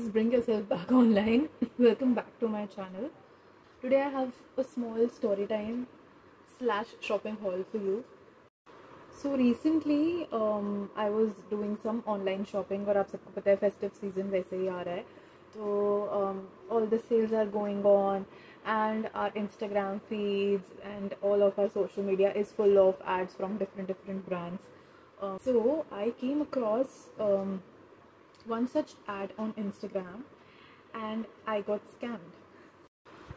guys, bring yourself back online. Welcome back to my channel. Today I have a small story time slash shopping haul for you. So recently I was doing some online shopping और आप सबको पता है festive season वैसे ही आ रहा है तो all the sales are going on and our Instagram feeds and all of our social media is full of ads from different brands. So I came across one such ad on Instagram and I got scammed.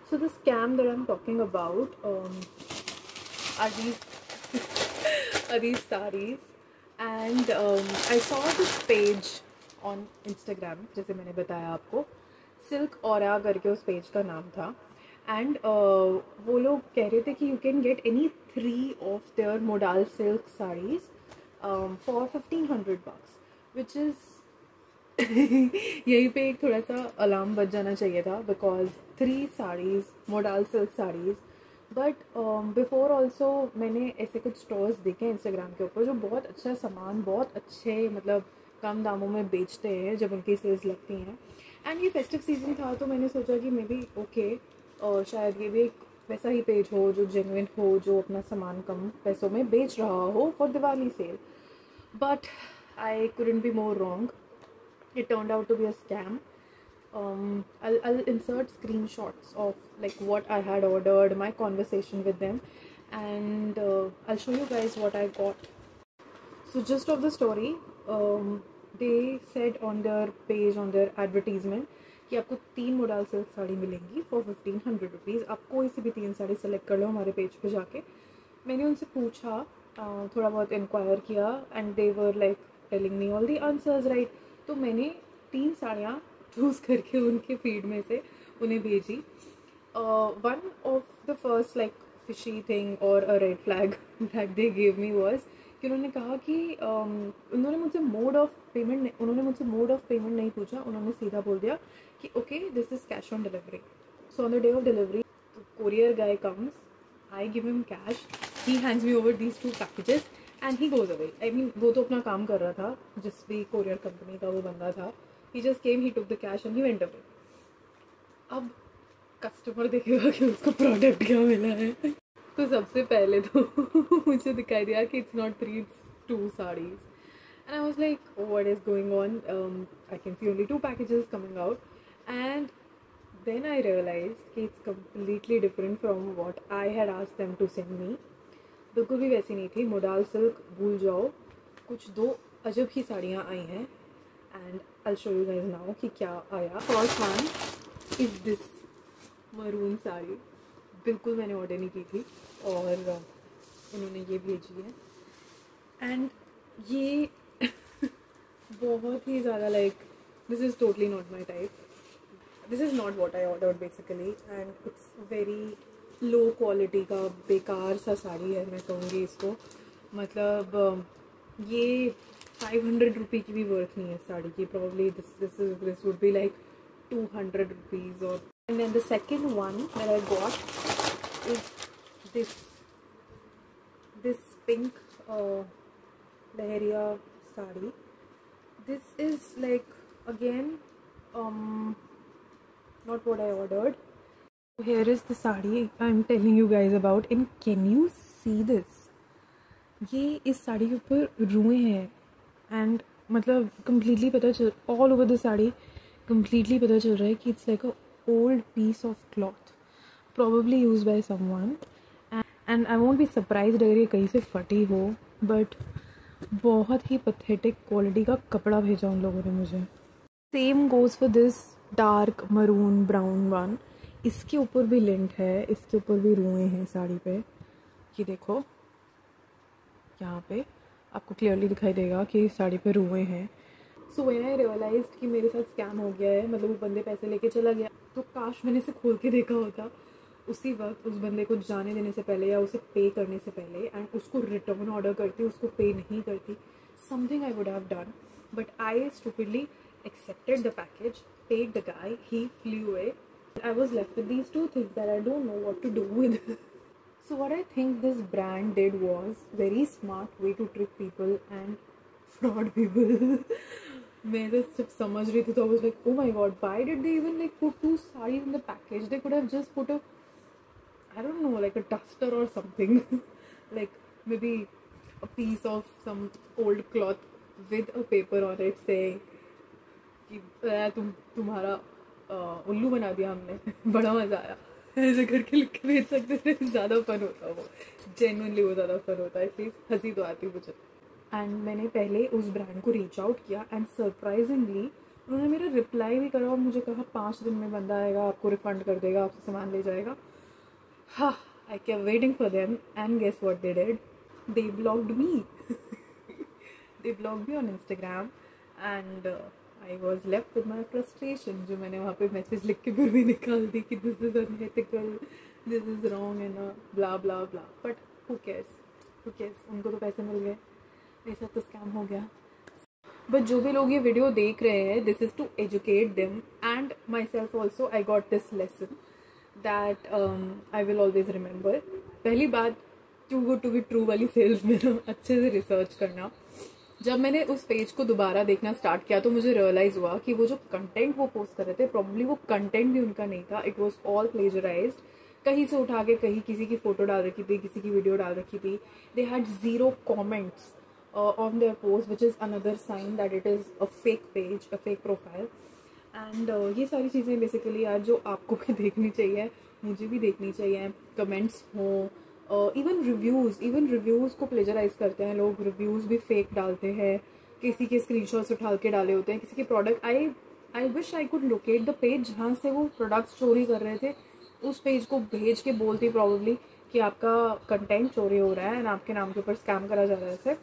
So the scam that I'm talking about are these sarees and I saw this page on Instagram जैसे मैंने बताया आपको Silk Aura करके उस page का नाम था and वो लोग कह रहे थे कि you can get any 3 of their modal silk sarees for $1,500 which is यहीं पे एक थोड़ा सा अलार्म बज जाना चाहिए था because 3 saris modal silk saris but before also मैंने ऐसे कुछ स्टोर्स देखे इंस्टाग्राम के ऊपर जो बहुत अच्छा सामान बहुत अच्छे मतलब कम दामों में बेचते हैं जब उनकी सेल्स लगती हैं एंड ये फेस्टिव सीजन था तो मैंने सोचा कि मे बी ओके शायद ये भी एक वैसा ही पेज हो जो जेन्युइन हो जो अपना सामान कम पैसों में बेच रहा हो for Diwali sale but I couldn't be more wrong. It turned out to be a scam. I'll insert screenshots of like what I had ordered, my conversation with them, and I'll show you guys what I got. So gist of the story, they said on their page, on their advertisement कि आपको 3 modal silk sari मिलेंगी for 1,500 rupees. आप कोई सी भी 3 sari select कर लो हमारे page पे जाके. मैंने उनसे पूछा थोड़ा बहुत इंक्वायर किया and they were like telling me all the answers right. तो मैंने 3 साड़ियाँ चूज़ करके उनके फीड में से उन्हें भेजी. One of the first like fishy thing और a red flag that they gave me was कि उन्होंने कहा कि उन्होंने मुझसे मोड ऑफ पेमेंट नहीं पूछा. उन्होंने सीधा बोल दिया कि okay this is cash on delivery. So on the day of delivery courier guy comes, I give him cash, he hands me over these 2 packages and he goes away. I mean वो तो अपना काम कर रहा था जिस भी courier company का वो बंदा था. He just came, he took the cash and he went away. अब कस्टमर देखेगा कि उसको प्रोडक्ट क्या मिला है तो सबसे पहले तो मुझे दिखाई दिया कि it's not 3 it's 2 sarees and I was like oh, what is going on. I can see only 2 packages coming out and then I realized कि it's completely different from what I had asked them to send me. बिल्कुल भी वैसी नहीं थी. Modal silk भूल जाओ. कुछ 2 अजब ही साड़ियाँ आई हैं and I show you guys now कि क्या आया. First one is this maroon sari. बिल्कुल मैंने ऑर्डर नहीं की थी और उन्होंने ये भेजी है एंड ये बहुत ही ज़्यादा like this is totally not my type. This is not what I ordered basically and it's very low quality का बेकार सा साड़ी है मैं कहूँगी इसको. मतलब ये 500 रुपये की भी वर्थ नहीं है साड़ी की. Probably this would be like 200 rupees. और and then the second one that I got is this pink leheriya sari. This is like again not what I ordered. Here is the sari I'm telling you guys about and can you see this? ये इस साड़ी के ऊपर रुएँ हैं and मतलब completely पता चल all over the sari completely पता चल रहा है कि it's like a old piece of cloth probably use by someone and I won't be surprised अगर ये कहीं से फटी हो बट बहुत ही पथेटिक क्वालिटी का कपड़ा भेजा उन लोगों ने मुझे. Same goes for this dark maroon brown one. इसके ऊपर भी लिंट है, इसके ऊपर भी रुएँ हैं साड़ी पे. ये देखो यहाँ पे आपको क्लियरली दिखाई देगा कि साड़ी पे रुएँ हैं. सो व्हेन आई रियलाइज्ड कि मेरे साथ स्कैम हो गया है, मतलब वो बंदे पैसे लेके चला गया, तो काश मैंने इसे खोल के देखा होता उसी वक्त उस बंदे को जाने देने से पहले या उसे पे करने से पहले एंड उसको रिटर्न ऑर्डर करती, उसको पे नहीं करती. Something I would have done but I stupidly accepted the package, paid the guy, he flew away. I was left with these 2 things that I don't know what to do with. So what I think this brand did was very smart way to trick people and fraud people. मैं जब समझ रही थी तो I was like, oh my god, why did they even like put 2 sarees in the package? They could have just put a, I don't know, like a duster or something. Like maybe a piece of some old cloth with a paper on it saying कि तुम्हारा उल्लू बना दिया हमने, बड़ा मज़ा आया, ऐसे करके लिख के भेज सकते थे. ज़्यादा फन होता वो, जेन्युइनली वो ज़्यादा फन होता है. एटलीस्ट हंसी तो आती मुझे. एंड मैंने पहले उस ब्रांड को रीच आउट किया एंड सरप्राइजिंगली उन्होंने मेरा रिप्लाई भी करा और मुझे कहा 5 दिन में बंदा आएगा, आपको रिफ़ंड कर देगा, आपसे सामान ले जाएगा. हाँ, I kept waiting for them and guess what they did? They blocked me. They blocked me on Instagram and I was left with my frustration, जो मैंने वहाँ पे मैसेज लिख के फिर भी निकाल दी कि this is unethical, this is wrong and blah blah blah. But who cares? Who cares? उनको तो पैसे मिल गए, मेरे साथ तो स्कैम हो गया. बट जो भी लोग ये वीडियो देख रहे हैं, this is to educate them and myself also. I got this lesson that I will always remember. पहली बात, too good to be true वाली सेल्स में ना अच्छे से रिसर्च करना. जब मैंने उस पेज को दोबारा देखना स्टार्ट किया तो मुझे रियलाइज़ हुआ कि वो जो कंटेंट वो पोस्ट कर रहे थे, प्रॉब्ली वो कंटेंट भी उनका नहीं था. It was all plagiarised. कहीं से उठा के कहीं किसी की फ़ोटो डाल रखी थी, किसी की वीडियो डाल रखी थी. They had 0 comments on their post, which is another sign that it is a fake page, a fake profile. And ये सारी चीज़ें बेसिकली यार जो आपको भी देखनी चाहिए, मुझे भी देखनी चाहिए. कमेंट्स हो, इवन रिव्यूज़ को प्लेजराइज करते हैं लोग. रिव्यूज़ भी फेक डालते हैं, किसी के स्क्रीनशॉट्स उठा के डाले होते हैं, किसी के product. I wish I could locate the page जहाँ से वो प्रोडक्ट्स चोरी कर रहे थे. उस पेज को भेज के बोलती प्रॉब्ली कि आपका कंटेंट चोरी हो रहा है एंड आपके नाम के ऊपर स्कैम करा जा रहा है ऐसे.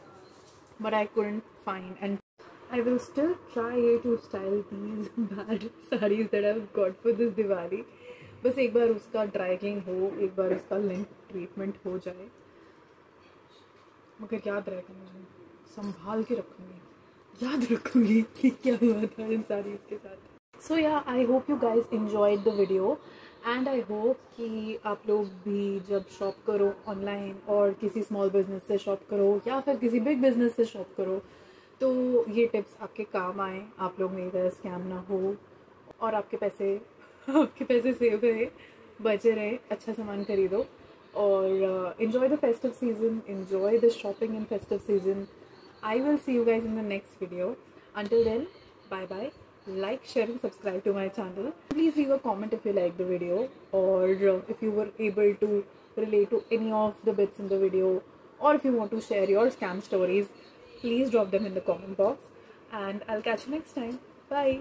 But I couldn't find, and I will still try to style these bad sarees that I've got for this Diwali. बस एक बार उसका ड्राई क्लीन हो, एक बार उसका लिंक ट्रीटमेंट हो जाए. मगर याद रहेगा, मुझे संभाल के रखूँगी, याद रखूँगी कि क्या हुआ था इन सारीज़ के साथ. So yeah, I hope you guys enjoyed the video and I hope कि आप लोग भी जब शॉप करो ऑनलाइन और किसी स्मॉल बिजनेस से शॉप करो या फिर किसी बिग बिजनेस से शॉप करो तो ये टिप्स आपके काम आए, आप लोग मेरी तरह स्कैम ना हो और आपके पैसे सेव रहे, बचे रहे, अच्छा सामान खरीदो और enjoy the festive season, enjoy the shopping in festive season. I will see you guys in the next video. Until then, bye bye. Like, share and subscribe to my channel. Please leave a comment if you like the video or if you were able to relate to any of the bits in the video, or if you want to share your scam stories, please drop them in the comment box and I'll catch you next time. Bye.